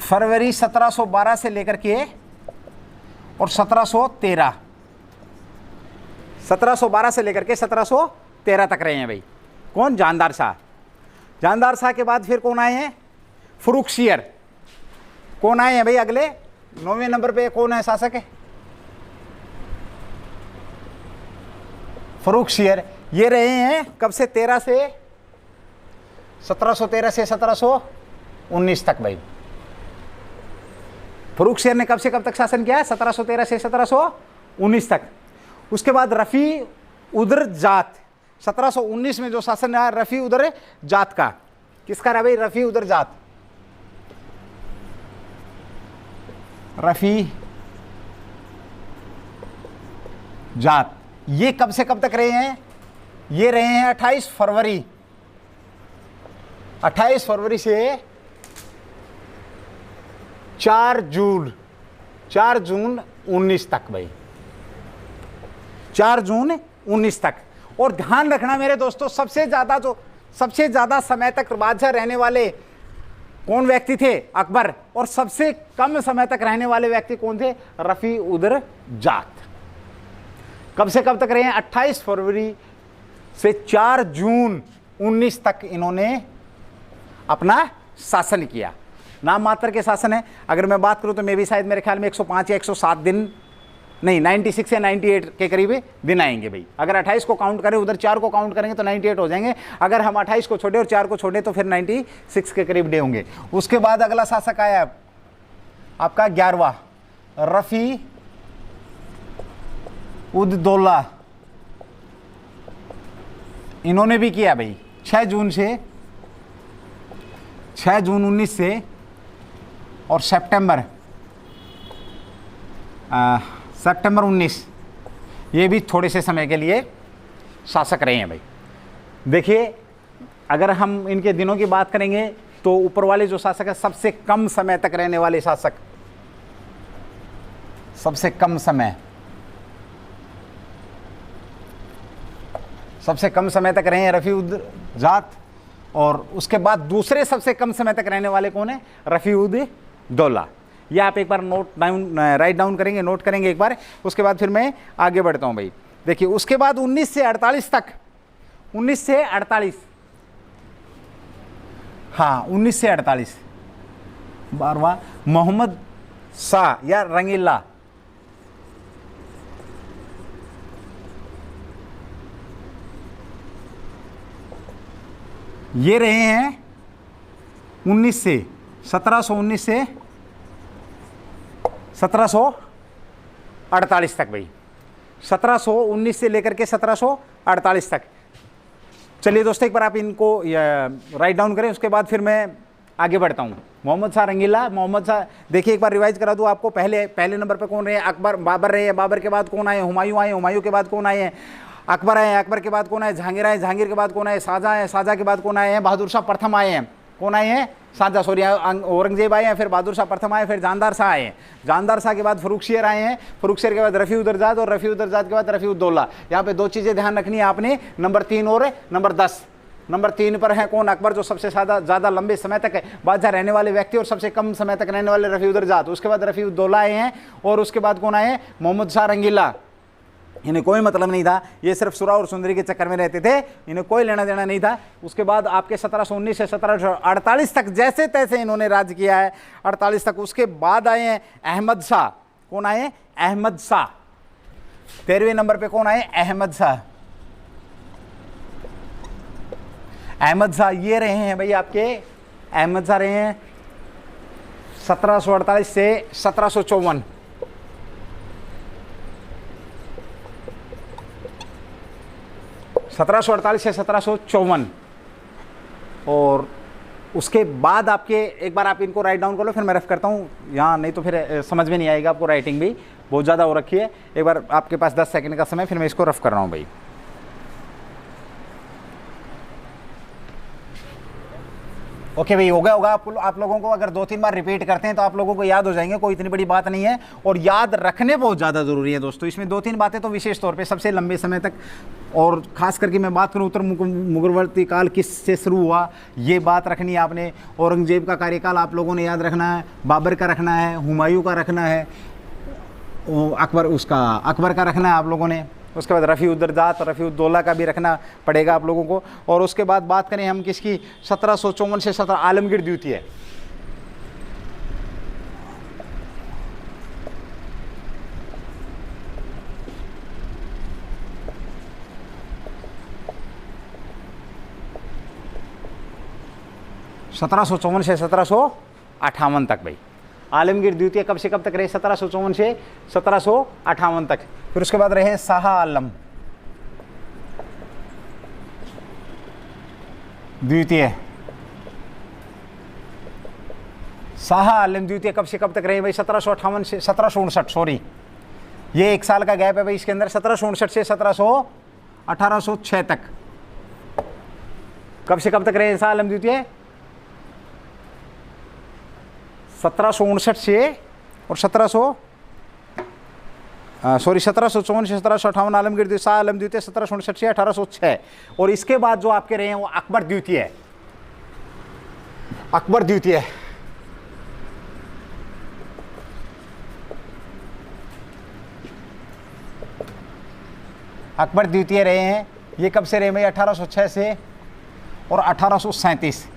फरवरी 1712 से लेकर के और 1712 से लेकर के 1713 तक रहे हैं भाई। कौन? जहांदार शाह। जहांदार शाह के बाद फिर कौन आए हैं? फर्रुखसियर। कौन आए हैं भाई अगले? 9वें नंबर पे कौन है शासक है? फर्रुखसियर। ये रहे हैं कब से? 1713 से 1719 तक भाई। फर्रुखसियर ने कब से कब तक शासन किया है? 1713 से 1719 तक। उसके बाद रफ़ी उदर जात, 1719 में जो शासन आया रफ़ी उदर जात का। किसका रहा भाई? रफ़ी उदर जात। रफ़ी जात ये कब से कब तक रहे हैं? ये रहे हैं 28 फरवरी से 4 जून 19 तक भाई। 4 जून 19 तक। और ध्यान रखना मेरे दोस्तों, सबसे ज्यादा समय तक बादशाह रहने वाले कौन व्यक्ति थे? अकबर। और सबसे कम समय तक रहने वाले व्यक्ति कौन थे? रफ़ी उदर जात। कब से कब तक रहे हैं? 28 फरवरी से 4 जून 19 तक इन्होंने अपना शासन किया। नाम मात्र के शासन है। अगर मैं बात करूं तो मैं भी शायद मेरे ख्याल में 105 या 107 दिन नहीं, 96 या 98 के करीब दिन आएंगे भाई। अगर 28 को काउंट करें, उधर 4 को काउंट करेंगे तो 98 हो जाएंगे। अगर हम 28 को छोड़े और 4 को छोड़े तो फिर 96 के करीब डे होंगे। उसके बाद अगला शासक आया आपका 11वां, रफ़ी उद दौला। इन्होंने भी किया भाई 6 जून 19 से और सितंबर 19, ये भी थोड़े से समय के लिए शासक रहे हैं भाई। देखिए, अगर हम इनके दिनों की बात करेंगे तो ऊपर वाले जो शासक है, सबसे कम समय तक रहने वाले शासक, सबसे कम समय तक रहे हैं रफ़ी उद जात। और उसके बाद दूसरे सबसे कम समय तक रहने वाले कौन है? रफ़ी उद दौला। ये आप एक बार राइट डाउन करेंगे, नोट करेंगे एक बार। उसके बाद फिर मैं आगे बढ़ता हूं भाई। देखिए, उसके बाद 19 से 48 तक, 19 से 48, हाँ 19 से 48, 12वां मोहम्मद शाह या रंगीला। ये रहे हैं 1719 से 1748 तक भाई। 1719 से लेकर के 1748 तक चलिए दोस्तों, एक बार आप इनको राइट डाउन करें, उसके बाद फिर मैं आगे बढ़ता हूँ। मोहम्मद शाह रंगीला, मोहम्मद शाह, देखिए एक बार रिवाइज करा दूँ आपको। पहले नंबर पे कौन रहे हैं? अकबर, बाबर रहे हैं। बाबर के बाद कौन आए? हुमायूं आए। हुमायूं के बाद कौन आए हैं? अकबर आए। अकबर के बाद कौन आए? जहांगीर आए। जहांगीर के बाद कौन आए? शाहजहां आए। शाहजहां के बाद कौन आए हैं? बहादुर शाह प्रथम आए हैं। कौन आए हैं? शाहजहां, सॉरी, औरंगजेब आए हैं, फिर बहादुर शाह प्रथम आए, फिर जानदार शाह आए हैं। जानदार शाह के बाद फर्रुखशियर आए हैं। फर्रुखशियर के बाद रफ़ी-उद-दरजाद, और रफ़ी-उद-दरजाद के बाद रफ़ी-उद-दौला। यहाँ पे दो चीज़ें ध्यान रखनी है आपने, नंबर 3 और नंबर 10। नंबर 3 पर है कौन? अकबर, जो सबसे ज़्यादा लंबे समय तक बादशाह रहने वाले व्यक्ति, और सबसे कम समय तक रहने वाले रफ़ी-उद-दरजाद। उसके बाद रफ़ी-उद-दौला आए हैं, और उसके बाद कौन आए हैं? मोहम्मद शाह रंगीला। इन्हें कोई मतलब नहीं था, ये सिर्फ सुरा और सुंदरी के चक्कर में रहते थे, इन्हें कोई लेना देना नहीं था। उसके बाद आपके 1719 से 1748 तक जैसे तैसे इन्होंने राज किया है, 48 तक। उसके बाद आए हैं अहमद शाह। कौन आए? अहमद शाह। 13वें नंबर पे कौन आए? अहमद शाह। अहमद शाह ये रहे हैं भाई आपके, अहमद शाह रहे हैं 1748 से 1754। 1748 से 1754। और उसके बाद आपके, एक बार आप इनको राइट डाउन कर लो, फिर मैं रफ करता हूँ यहाँ, नहीं तो फिर समझ में नहीं आएगा आपको, राइटिंग भी बहुत ज़्यादा हो रखी है। एक बार आपके पास 10 सेकंड का समय, फिर मैं इसको रफ कर रहा हूँ भाई। ओके भाई, हो गया होगा आप लोगों को। अगर 2-3 बार रिपीट करते हैं तो आप लोगों को याद हो जाएंगे, कोई इतनी बड़ी बात नहीं है। और याद रखने बहुत ज़्यादा ज़रूरी है दोस्तों। इसमें 2-3 बातें तो विशेष तौर पे सबसे लंबे समय तक, और ख़ास करके मैं बात करूँ उत्तर मुगलवर्ती काल किससे शुरू हुआ, ये बात रखनी है आपने। औरंगजेब का कार्यकाल आप लोगों ने याद रखना है, बाबर का रखना है, हुमायूं का रखना है, अकबर का रखना है आप लोगों ने। उसके बाद रफ़ी-उद-दरजाद और रफ़ी-उद-दौला का भी रखना पड़ेगा आप लोगों को। और उसके बाद बात करें हम किसकी, 1754 से 17 आलमगीर द्वितीय। (1754 से 1758 तक भाई। आलमगीर द्वितीय कब से कब तक रहे? 1754 से 1758 तक। फिर उसके बाद रहे शाह आलम द्वितीय। शाह आलम द्वितीय कब से कब तक रहे भाई? 1758 से 1759, सॉरी ये 1 साल का गैप है भाई इसके अंदर। 1759 से 1806 तक। कब से कब तक रहे शाह आलम द्वितीय? 1759 से और 1754 से 1758 आलमगीर द्वितीय, शाह आलम द्वितीय 1759 से 1806। और इसके बाद जो आपके रहे हैं वो अकबर द्वितीय है। अकबर द्वितीय अकबर द्वितीय रहे हैं। ये कब से रहे भाई? 1806 से और 1837।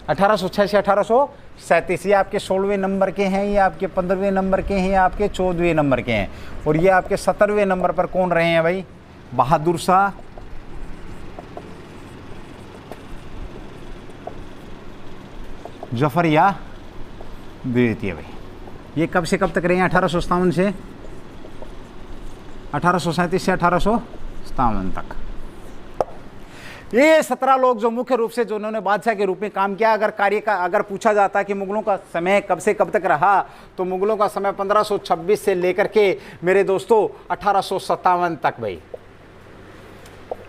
1806 से 1837। ये आपके 16वें नंबर के हैं, ये आपके 15वें नंबर के हैं, ये आपके 14वें नंबर के हैं। और ये आपके 17वें नंबर पर कौन रहे हैं भाई? बहादुर शाह, जफर या द्वितीय भाई। ये कब से कब तक रहे हैं? 1857 से 1837 से 1857 तक। ये 17 लोग जो मुख्य रूप से जो उन्होंने बादशाह के रूप में काम किया। अगर पूछा जाता है कि मुगलों का समय कब से कब तक रहा, तो मुगलों का समय 1526 से लेकर के मेरे दोस्तों 1857 तक भाई।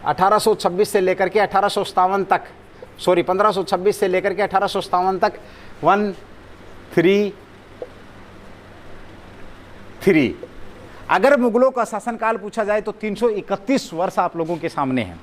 1826 से लेकर के 1857 तक, सॉरी 1526 से लेकर के 1857 तक 133। अगर मुगलों का शासनकाल पूछा जाए तो 331 वर्ष आप लोगों के सामने हैं।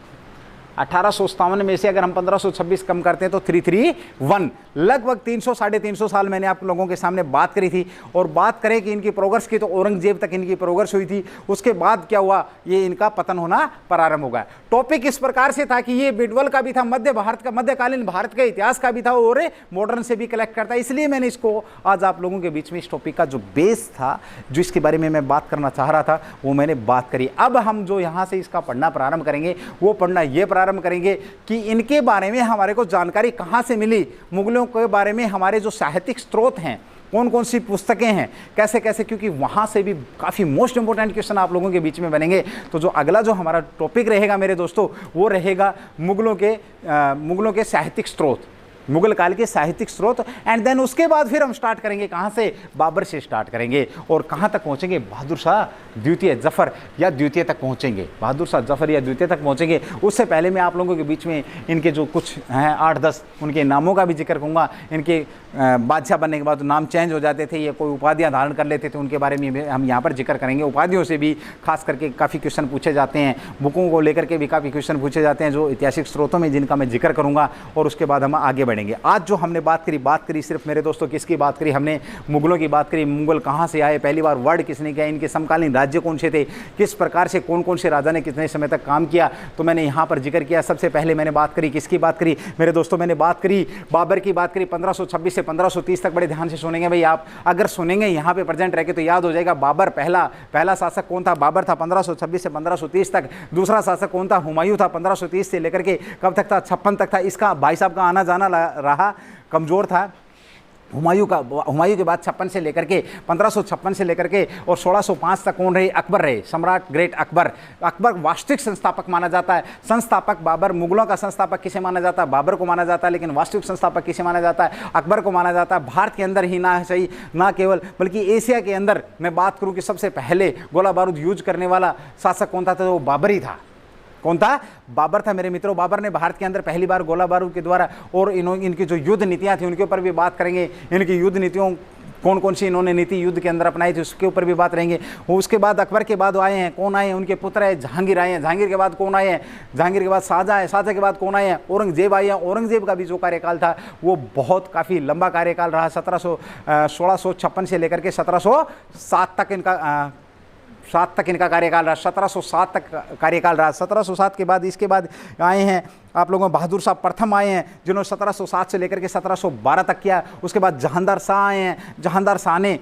1857 में से अगर हम 1526 कम करते हैं तो 331, लगभग 300 साढ़े 300 साल मैंने आप लोगों के सामने बात करी थी। और बात करें कि इनकी प्रोग्रेस की, तो औरंगजेब तक इनकी प्रोग्रेस हुई थी। उसके बाद क्या हुआ? ये इनका पतन होना प्रारंभ हो गया। टॉपिक इस प्रकार से था कि ये मिडवल का भी था, मध्यकालीन भारत का इतिहास का भी था, और मॉडर्न से भी कलेक्ट करता है। इसलिए मैंने इसको आज आप लोगों के बीच में इस टॉपिक का जो बेस था, जो इसके बारे में मैं बात करना चाह रहा था, वो मैंने बात करी। अब हम जो यहाँ से इसका पढ़ना प्रारंभ करेंगे, वो पढ़ना ये प्रारंभ करेंगे कि इनके बारे में हमारे को जानकारी कहाँ से मिली, मुगलों के बारे में हमारे जो साहित्यिक स्रोत हैं कौन कौन सी पुस्तकें हैं, कैसे कैसे, क्योंकि वहाँ से भी काफ़ी मोस्ट इंपॉर्टेंट क्वेश्चन आप लोगों के बीच में बनेंगे। तो जो अगला जो हमारा टॉपिक रहेगा मेरे दोस्तों, वो रहेगा मुगलों के साहित्यिक स्रोत, मुगल काल के साहित्यिक स्रोत। एंड देन उसके बाद फिर हम स्टार्ट करेंगे कहाँ से, बाबर से स्टार्ट करेंगे और कहाँ तक पहुँचेंगे, बहादुर शाह द्वितीय जफर या द्वितीय तक पहुँचेंगे, बहादुर शाह जफर या द्वितीय तक पहुँचेंगे। उससे पहले मैं आप लोगों के बीच में इनके जो कुछ हैं 8-10 उनके नामों का भी जिक्र करूँगा। इनके बादशाह बनने के बाद नाम चेंज हो जाते थे या कोई उपाधियाँ धारण कर लेते थे, उनके बारे में भी हम यहाँ पर जिक्र करेंगे। उपाधियों से भी खास करके काफ़ी क्वेश्चन पूछे जाते हैं, बुकों को लेकर के भी काफ़ी क्वेश्चन पूछे जाते हैं जो ऐतिहासिक स्रोतों में, जिनका मैं जिक्र करूँगा। और उसके बाद हम आगे बढ़ेंगे। आज जो हमने बात करी सिर्फ मेरे दोस्तों किसकी बात करी, हमने मुगलों की बात करी। मुगल कहाँ से आए, पहली बार वर्ड किसने किया, इनके समकालीन राज्य कौन से थे, किस प्रकार से कौन कौन से राजा ने कितने समय तक काम किया, तो मैंने यहाँ पर जिक्र किया। सबसे पहले मैंने बात करी किसकी बात करी मेरे दोस्तों, मैंने बात करी बाबर की बात करी। 1526 से 1530 तक बड़े ध्यान से सुनेंगे भाई आप, अगर सुनेंगे यहाँ पे प्रेजेंट रह के तो याद हो जाएगा। बाबर पहला शासक कौन था, बाबर था 1526 से 1530 तक। दूसरा शासक कौन था, हुमायूं था 1530 से लेकर के कब तक था, 56 तक था। इसका भाई साहब का आना जाना रहा, कमज़ोर था। हुमायूं के बाद 56 से लेकर के 1556 से लेकर के और 1605 तक कौन रहे, अकबर रहे, सम्राट ग्रेट अकबर। अकबर वास्तविक संस्थापक माना जाता है। संस्थापक बाबर, मुगलों का संस्थापक किसे माना जाता है, बाबर को माना जाता है, लेकिन वास्तविक संस्थापक किसे माना जाता है, अकबर को माना जाता है। भारत के अंदर ही ना केवल बल्कि एशिया के अंदर मैं बात करूं कि सबसे पहले गोला बारूद यूज करने वाला शासक कौन था, तो वो बाबर ही था। कौन था, बाबर था मेरे मित्रों। बाबर ने भारत के अंदर पहली बार गोला बारूद के द्वारा, और इनकी जो युद्ध नीतियां थी उनके ऊपर भी बात करेंगे। इनकी युद्ध नीतियों कौन कौन सी इन्होंने नीति युद्ध के अंदर अपनाई थी उसके ऊपर भी बात रहेंगे। उसके बाद अकबर के बाद आए हैं कौन आए हैं, उनके पुत्र है जहांगीर आए हैं। जहांगीर के बाद कौन आए हैं, जहांगीर के बाद शाहजहां है। शाहजहां के बाद कौन आए हैं, औरंगजेब आए हैं। औरंगजेब का भी जो कार्यकाल था वो बहुत काफ़ी लंबा कार्यकाल रहा। 1656 से लेकर के 1707 तक इनका कार्यकाल रहा। 1707 तक कार्यकाल रहा। 1707 के बाद इसके बाद आए हैं आप लोगों में बहादुर शाह प्रथम आए हैं, जिन्होंने 1707 से लेकर के 1712 तक किया। उसके बाद जहांदार शाह आए हैं। जहांदार शाह ने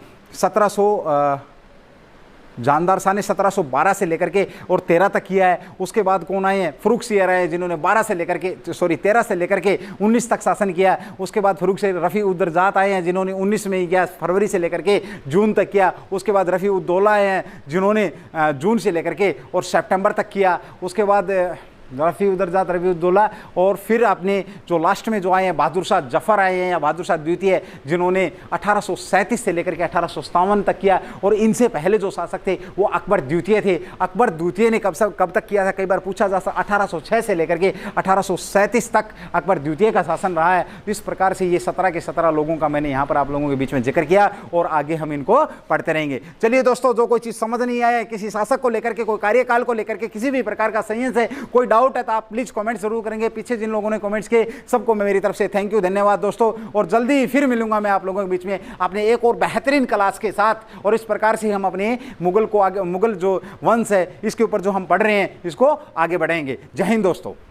1712 से लेकर के और 13 तक किया है। उसके बाद कौन आए हैं, फर्रुखसियर आए, जिन्होंने 13 से लेकर के 19 तक शासन किया। उसके बाद फर्रुखसियर रफ़ी-उद-दरजात आए हैं, जिन्होंने 19 में ही किया, फरवरी से लेकर के जून तक किया। उसके बाद रफ़ी-उद-दौला आए हैं, जिन्होंने जून से लेकर के और सितंबर तक किया। उसके बाद रफ़ी-उद-दौला, और फिर अपने जो लास्ट में जो आए हैं बहादुर शाह जफर आए हैं या बहादुर शाह द्वितीय, जिन्होंने 1837 से लेकर के 1857 तक किया। और इनसे पहले जो शासक थे वो अकबर द्वितीय थे। अकबर द्वितीय ने कब तक किया था, कई बार पूछा जा सकता, 1806 से लेकर के 1837 तक अकबर द्वितीय का शासन रहा है। इस प्रकार से ये 17 के 17 लोगों का मैंने यहाँ पर आप लोगों के बीच में जिक्र किया और आगे हम इनको पढ़ते रहेंगे। चलिए दोस्तों, जो कोई चीज़ समझ नहीं आया, किसी शासक को लेकर के, कोई कार्यकाल को लेकर के किसी भी प्रकार का संशय है, कोई डाउट है, तो आप प्लीज कमेंट जरूर करेंगे। पीछे जिन लोगों ने कमेंट्स किए सबको मैं मेरी तरफ से थैंक यू, धन्यवाद दोस्तों। और जल्दी फिर मिलूंगा मैं आप लोगों के बीच में अपने एक और बेहतरीन क्लास के साथ। और इस प्रकार से हम अपने मुगल जो वंश है इसके ऊपर जो हम पढ़ रहे हैं इसको आगे बढ़ाएंगे। जय हिंद दोस्तों।